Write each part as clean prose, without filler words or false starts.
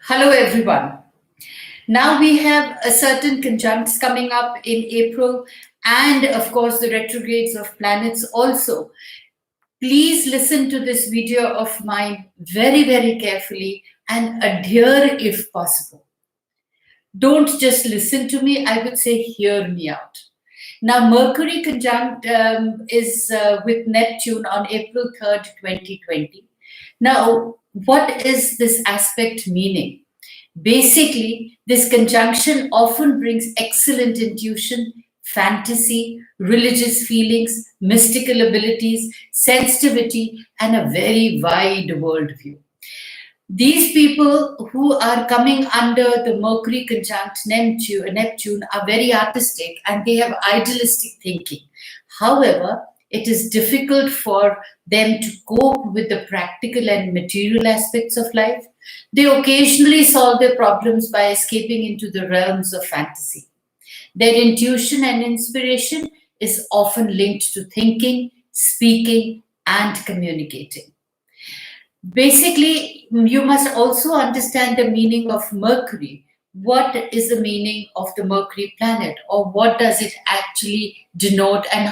Hello, everyone. Now we have a certain conjuncts coming up in April, and of course, the retrogrades of planets also. Please listen to this video of mine very, very carefully and adhere if possible. Don't just listen to me, I would say, hear me out. Now, Mercury conjunct is with Neptune on April 3rd, 2020. Now, what is this aspect meaning? Basically, this conjunction often brings excellent intuition, fantasy, religious feelings, mystical abilities, sensitivity, and a very wide worldview. These people who are coming under the Mercury conjunct Neptune are very artistic and they have idealistic thinking. However, it is difficult for them to cope with the practical and material aspects of life. They occasionally solve their problems by escaping into the realms of fantasy. Their intuition and inspiration is often linked to thinking, speaking, and communicating. Basically, you must also understand the meaning of Mercury. What is the meaning of the Mercury planet, or what does it actually denote, and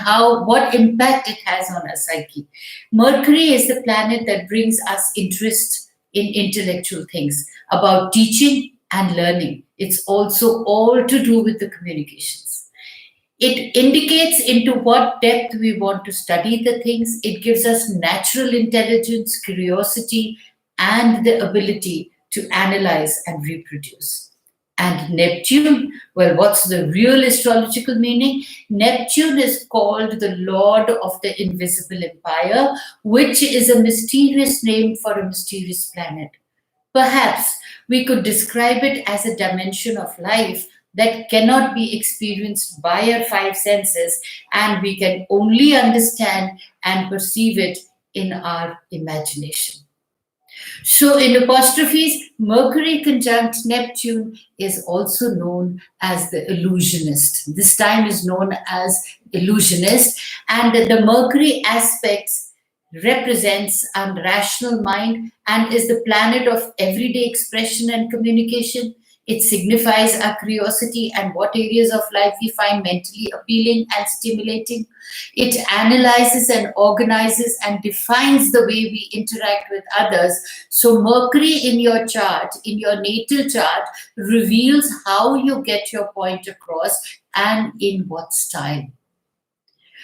what impact it has on our psyche? Mercury is the planet that brings us interest in intellectual things, about teaching and learning. It's also all to do with the communications. It indicates into what depth we want to study the things. It gives us natural intelligence, curiosity, and the ability to analyze and reproduce. And Neptune, well, what's the real astrological meaning? Neptune is called the Lord of the Invisible Empire, which is a mysterious name for a mysterious planet. Perhaps we could describe it as a dimension of life that cannot be experienced by our five senses, and we can only understand and perceive it in our imagination. So, in apostrophes, Mercury conjunct Neptune is also known as the illusionist. This time is known as illusionist, and the Mercury aspects represents a rational mind and is the planet of everyday expression and communication. It signifies our curiosity and what areas of life we find mentally appealing and stimulating. It analyzes and organizes and defines the way we interact with others. So, Mercury in your chart, in your natal chart, reveals how you get your point across and in what style.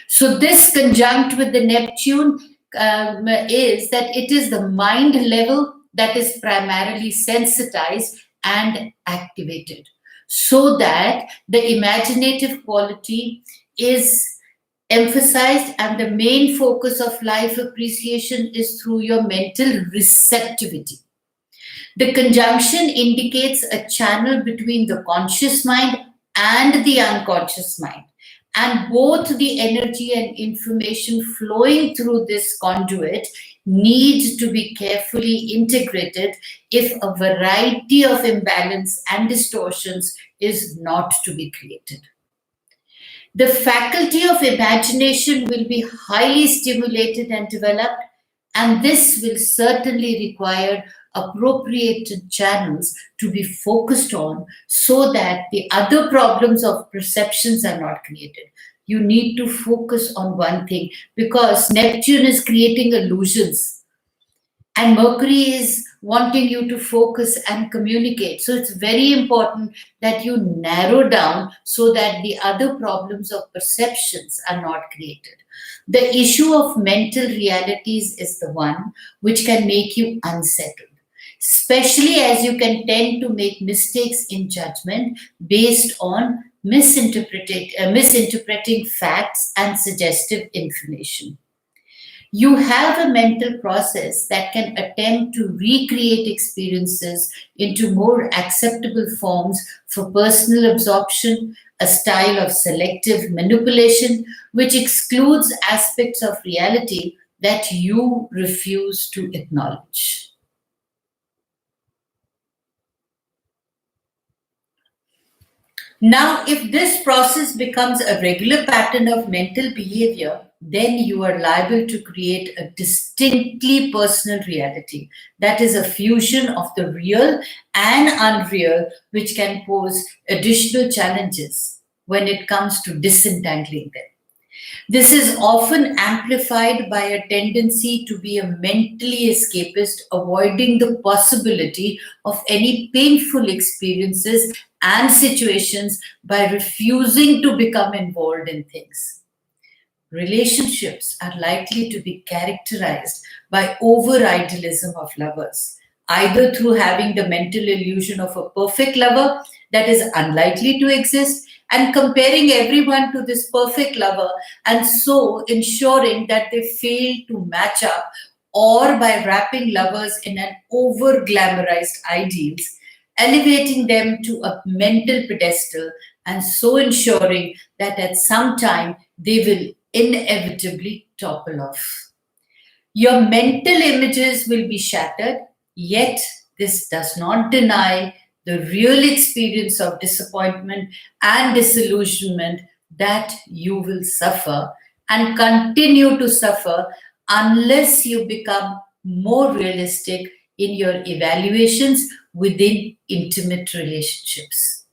So, this conjunct with the Neptune is that it is the mind level that is primarily sensitized and activated, so that the imaginative quality is emphasized and the main focus of life appreciation is through your mental receptivity. The conjunction indicates a channel between the conscious mind and the unconscious mind, and both the energy and information flowing through this conduit need to be carefully integrated if a variety of imbalance and distortions is not to be created. The faculty of imagination will be highly stimulated and developed, and this will certainly require appropriated channels to be focused on so that the other problems of perceptions are not created. You need to focus on one thing because Neptune is creating illusions and Mercury is wanting you to focus and communicate. So it's very important that you narrow down so that the other problems of perceptions are not created. The issue of mental realities is the one which can make you unsettled, especially as you can tend to make mistakes in judgment based on misinterpreting facts and suggestive information. You have a mental process that can attempt to recreate experiences into more acceptable forms for personal absorption, a style of selective manipulation which excludes aspects of reality that you refuse to acknowledge. Now, if this process becomes a regular pattern of mental behavior, then you are liable to create a distinctly personal reality that is a fusion of the real and unreal, which can pose additional challenges when it comes to disentangling them. This is often amplified by a tendency to be a mentally escapist, avoiding the possibility of any painful experiences and situations by refusing to become involved in things. Relationships are likely to be characterized by over idealism of lovers, either through having the mental illusion of a perfect lover that is unlikely to exist and comparing everyone to this perfect lover, and so ensuring that they fail to match up, or by wrapping lovers in an over glamorized ideals, elevating them to a mental pedestal, and so ensuring that at some time they will inevitably topple off. Your mental images will be shattered, yet this does not deny the real experience of disappointment and disillusionment that you will suffer and continue to suffer unless you become more realistic in your evaluations within intimate relationships.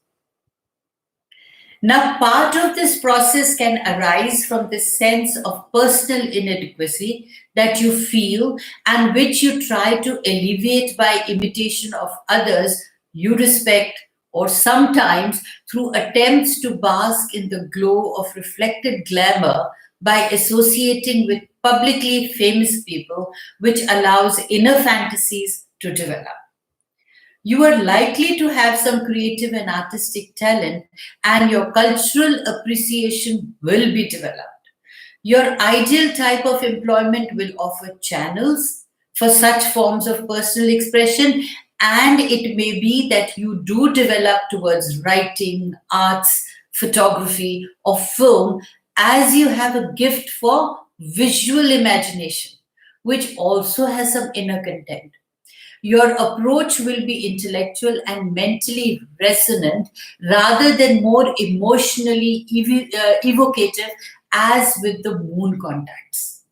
Now, part of this process can arise from this sense of personal inadequacy that you feel and which you try to alleviate by imitation of others you respect, or sometimes through attempts to bask in the glow of reflected glamour by associating with publicly famous people, which allows inner fantasies to develop. You are likely to have some creative and artistic talent, and your cultural appreciation will be developed. Your ideal type of employment will offer channels for such forms of personal expression, and it may be that you do develop towards writing, arts, photography, or film, as you have a gift for visual imagination, which also has some inner content. Your approach will be intellectual and mentally resonant rather than more emotionally evocative, as with the moon contacts.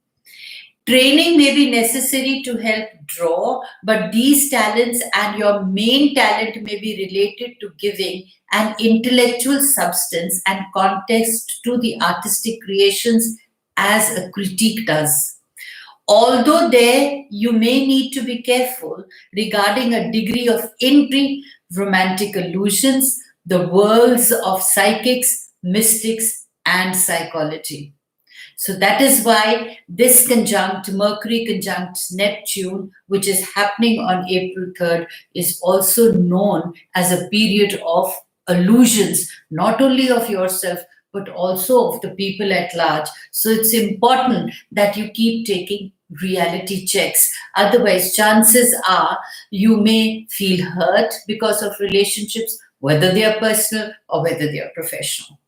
Training may be necessary to help draw, but these talents and your main talent may be related to giving an intellectual substance and context to the artistic creations, as a critique does. Although there you may need to be careful regarding a degree of intrigue, romantic illusions, the worlds of psychics, mystics, and psychology. So that is why this conjunct, Mercury conjunct Neptune, which is happening on April 3rd, is also known as a period of illusions, not only of yourself, but also of the people at large. So it's important that you keep taking reality checks. Otherwise, chances are you may feel hurt because of relationships, whether they are personal or whether they are professional.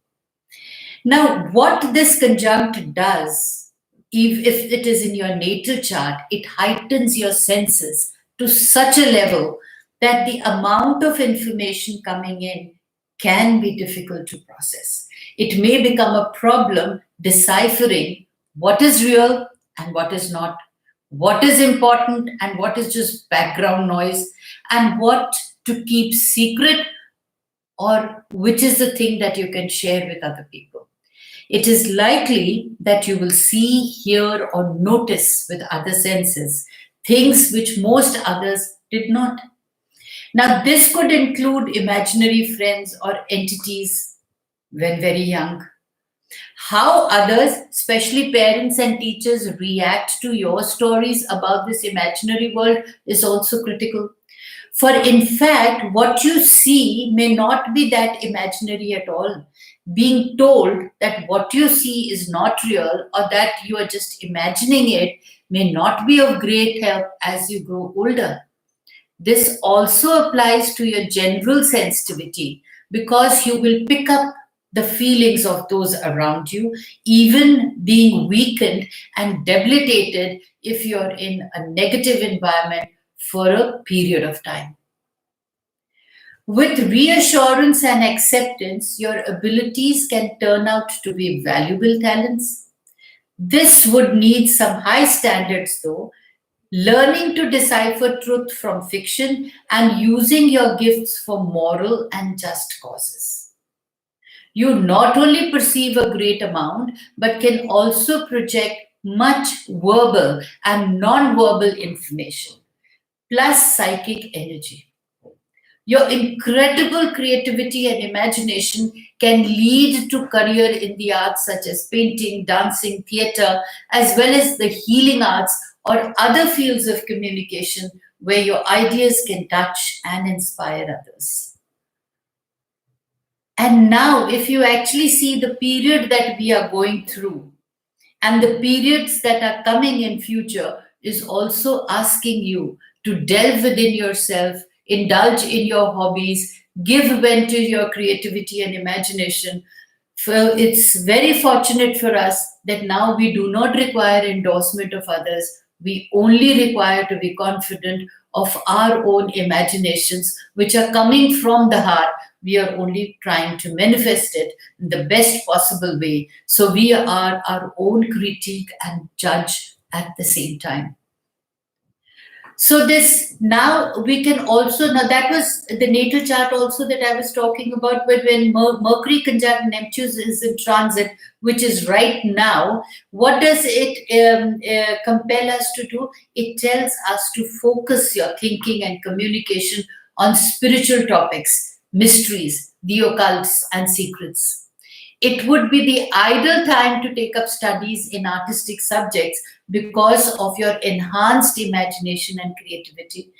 Now, what this conjunct does, if it is in your natal chart, it heightens your senses to such a level that the amount of information coming in can be difficult to process. It may become a problem deciphering what is real and what is not, what is important and what is just background noise, and what to keep secret, or which is the thing that you can share with other people. It is likely that you will see, hear, or notice with other senses things which most others did not. Now, this could include imaginary friends or entities when very young. How others, especially parents and teachers, react to your stories about this imaginary world is also critical. For in fact, what you see may not be that imaginary at all. Being told that what you see is not real or that you are just imagining it may not be of great help as you grow older. This also applies to your general sensitivity, because you will pick up the feelings of those around you, even being weakened and debilitated if you're in a negative environment for a period of time. With reassurance and acceptance, your abilities can turn out to be valuable talents. This would need some high standards, though, learning to decipher truth from fiction and using your gifts for moral and just causes. You not only perceive a great amount, but can also project much verbal and non-verbal information, plus psychic energy. Your incredible creativity and imagination can lead to career in the arts such as painting, dancing, theater, as well as the healing arts or other fields of communication where your ideas can touch and inspire others. And now, if you actually see the period that we are going through and the periods that are coming in future is also asking you to delve within yourself, indulge in your hobbies, give vent to your creativity and imagination. It's very fortunate for us that now we do not require endorsement of others. We only require to be confident of our own imaginations, which are coming from the heart. We are only trying to manifest it in the best possible way. So we are our own critique and judge at the same time. So this now we can also, now that was the natal chart also that I was talking about, but when Mercury conjunct Neptune is in transit, which is right now, what does it compel us to do? It tells us to focus your thinking and communication on spiritual topics, mysteries, the occults and secrets. It would be the ideal time to take up studies in artistic subjects because of your enhanced imagination and creativity.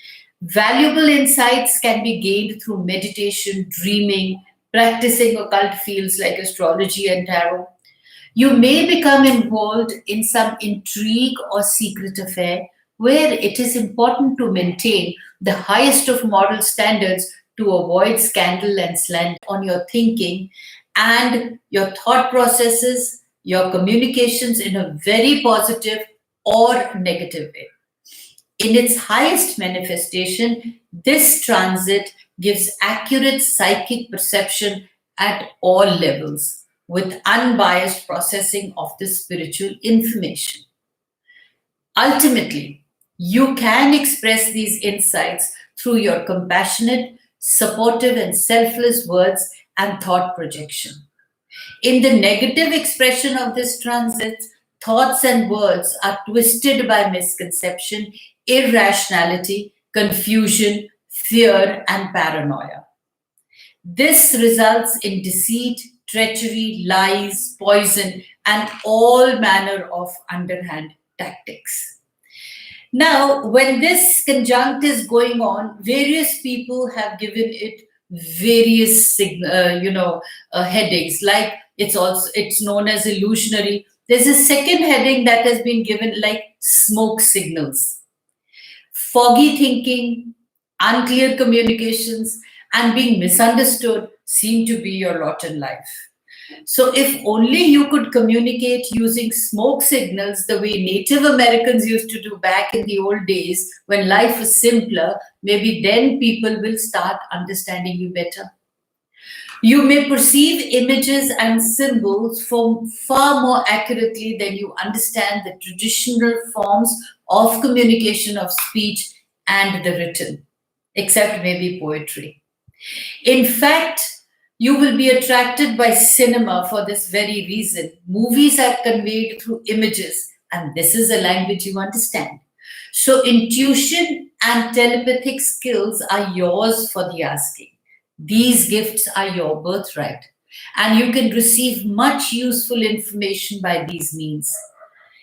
Valuable insights can be gained through meditation, dreaming, practicing occult fields like astrology and tarot. You may become involved in some intrigue or secret affair where it is important to maintain the highest of moral standards to avoid scandal and slander on your thinking and your thought processes, your communications in a very positive or negative way. In its highest manifestation, this transit gives accurate psychic perception at all levels with unbiased processing of the spiritual information. Ultimately, you can express these insights through your compassionate, supportive, and selfless words and thought projection. In the negative expression of this transit, thoughts and words are twisted by misconception, irrationality, confusion, fear, and paranoia. This results in deceit, treachery, lies, poison, and all manner of underhand tactics. Now, when this conjunct is going on, various people have given it various headings. Like it's known as illusionary. There's a second heading that has been given like smoke signals, foggy thinking, unclear communications, and being misunderstood seem to be your lot in life. So if only you could communicate using smoke signals the way Native Americans used to do back in the old days when life was simpler, maybe then people will start understanding you better. You may perceive images and symbols far more accurately than you understand the traditional forms of communication of speech and the written, except maybe poetry. In fact, you will be attracted by cinema for this very reason. Movies are conveyed through images, and this is a language you understand. So, intuition and telepathic skills are yours for the asking. These gifts are your birthright, and you can receive much useful information by these means.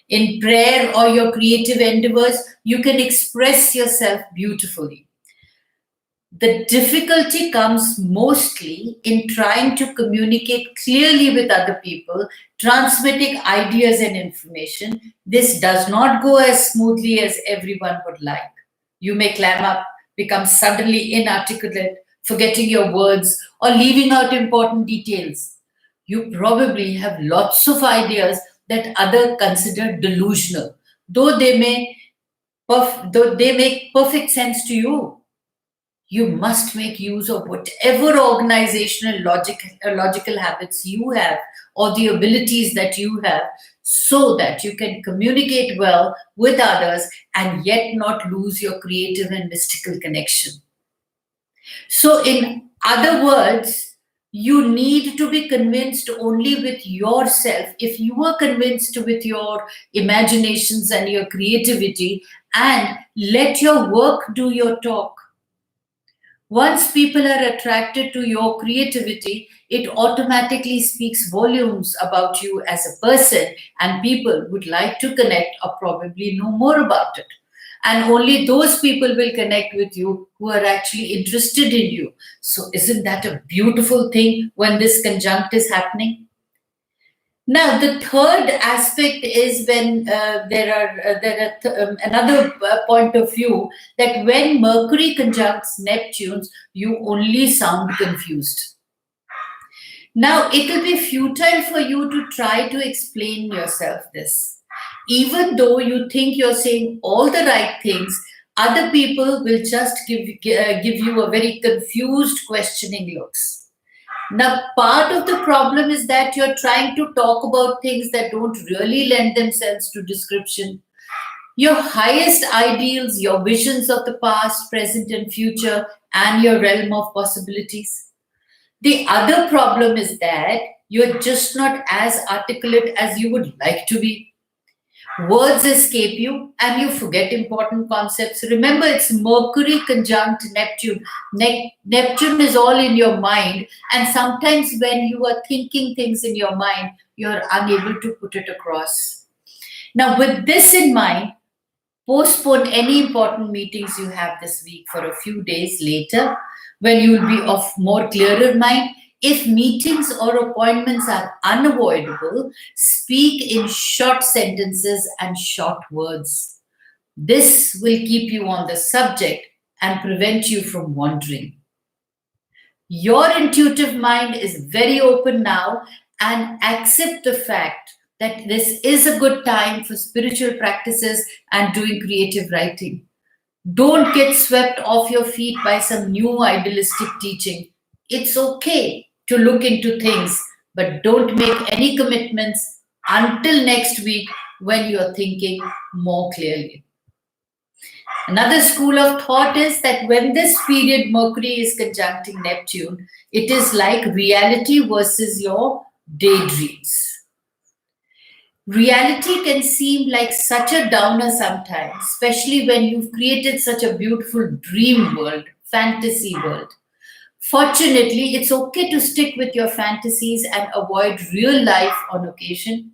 In prayer or your creative endeavors, you can express yourself beautifully. The difficulty comes mostly in trying to communicate clearly with other people, transmitting ideas and information. This does not go as smoothly as everyone would like. You may clam up, become suddenly inarticulate, forgetting your words, or leaving out important details. You probably have lots of ideas that others consider delusional, though they make perfect sense to you. You must make use of whatever organizational logical habits you have or the abilities that you have, so that you can communicate well with others and yet not lose your creative and mystical connection. So, in other words, you need to be convinced only with yourself. If you are convinced with your imaginations and your creativity, and let your work do your talk. Once people are attracted to your creativity, it automatically speaks volumes about you as a person, and people would like to connect or probably know more about it. And only those people will connect with you who are actually interested in you. So, isn't that a beautiful thing when this conjunct is happening? Now, the third aspect is when another point of view, that when Mercury conjuncts Neptune, you only sound confused. Now, it will be futile for you to try to explain yourself this. Even though you think you're saying all the right things, other people will just give you a very confused, questioning looks. Now, part of the problem is that you're trying to talk about things that don't really lend themselves to description. Your highest ideals, your visions of the past, present, and future, and your realm of possibilities. The other problem is that you're just not as articulate as you would like to be. Words escape you and you forget important concepts. Remember, it's Mercury conjunct Neptune. Neptune is all in your mind, and sometimes when you are thinking things in your mind, you're unable to put it across. Now, with this in mind, postpone any important meetings you have this week for a few days later, when you will be of more clearer mind. If meetings or appointments are unavoidable, speak in short sentences and short words. This will keep you on the subject and prevent you from wandering. Your intuitive mind is very open now, and accept the fact that this is a good time for spiritual practices and doing creative writing. Don't get swept off your feet by some new idealistic teaching. It's okay to look into things, but don't make any commitments until next week when you're thinking more clearly. Another school of thought is that when this period Mercury is conjuncting Neptune, it is like reality versus your daydreams. Reality can seem like such a downer sometimes, especially when you've created such a beautiful dream world, fantasy world. Fortunately, it's okay to stick with your fantasies and avoid real life on occasion.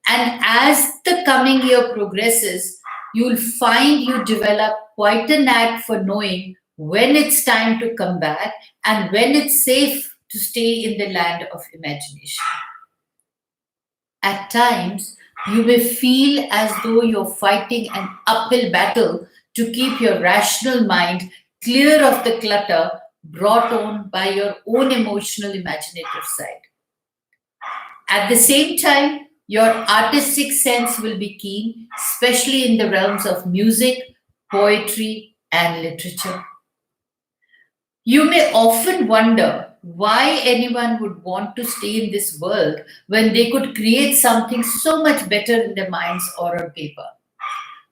And as the coming year progresses, you'll find you develop quite a knack for knowing when it's time to come back and when it's safe to stay in the land of imagination. At times, you may feel as though you're fighting an uphill battle to keep your rational mind clear of the clutter brought on by your own emotional imaginative side. At the same time, your artistic sense will be keen, especially in the realms of music, poetry, and literature. You may often wonder why anyone would want to stay in this world when they could create something so much better in their minds or on paper.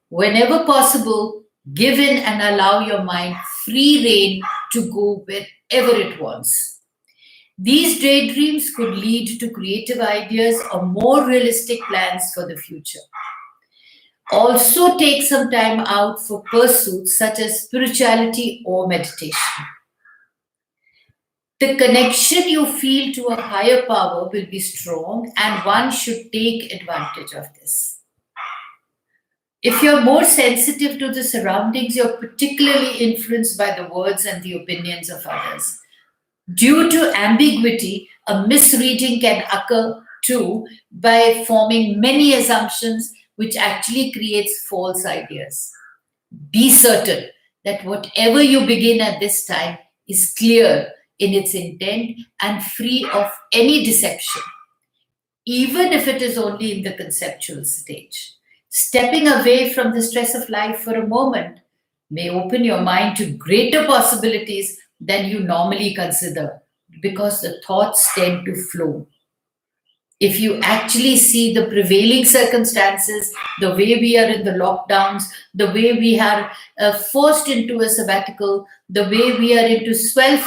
Whenever possible, give in and allow your mind free rein to go wherever it wants. These daydreams could lead to creative ideas or more realistic plans for the future. Also, take some time out for pursuits such as spirituality or meditation. The connection you feel to a higher power will be strong, and one should take advantage of this. If you're more sensitive to the surroundings, you're particularly influenced by the words and the opinions of others. Due to ambiguity, a misreading can occur too by forming many assumptions, which actually creates false ideas. Be certain that whatever you begin at this time is clear in its intent and free of any deception, even if it is only in the conceptual stage. Stepping away from the stress of life for a moment may open your mind to greater possibilities than you normally consider, because the thoughts tend to flow. If you actually see the prevailing circumstances, the way we are in the lockdowns, the way we are forced into a sabbatical, the way we are into self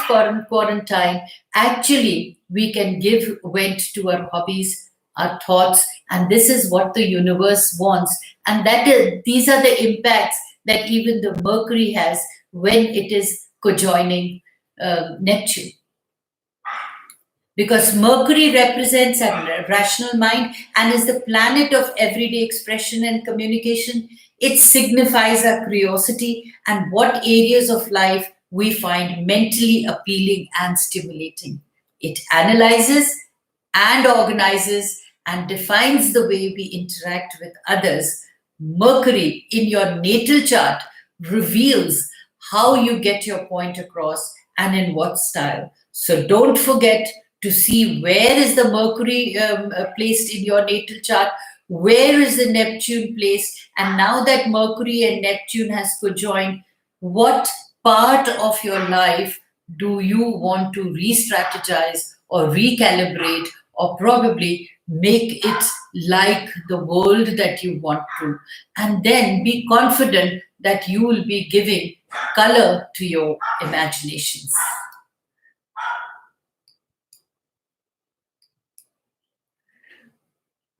quarantine, actually, we can give vent to our hobbies, our thoughts, and this is what the universe wants. And that is, these are the impacts that even the Mercury has when it is conjoining Neptune, because Mercury represents a rational mind and is the planet of everyday expression and communication. It signifies our curiosity and what areas of life we find mentally appealing and stimulating. It analyzes and organizes and defines the way we interact with others. Mercury in your natal chart reveals how you get your point across and in what style. So don't forget to see where is the Mercury placed in your natal chart, where is the Neptune placed, and now that Mercury and Neptune has conjoined, what part of your life do you want to re-strategize or recalibrate or probably make it like the world that you want to, and then be confident that you will be giving color to your imaginations.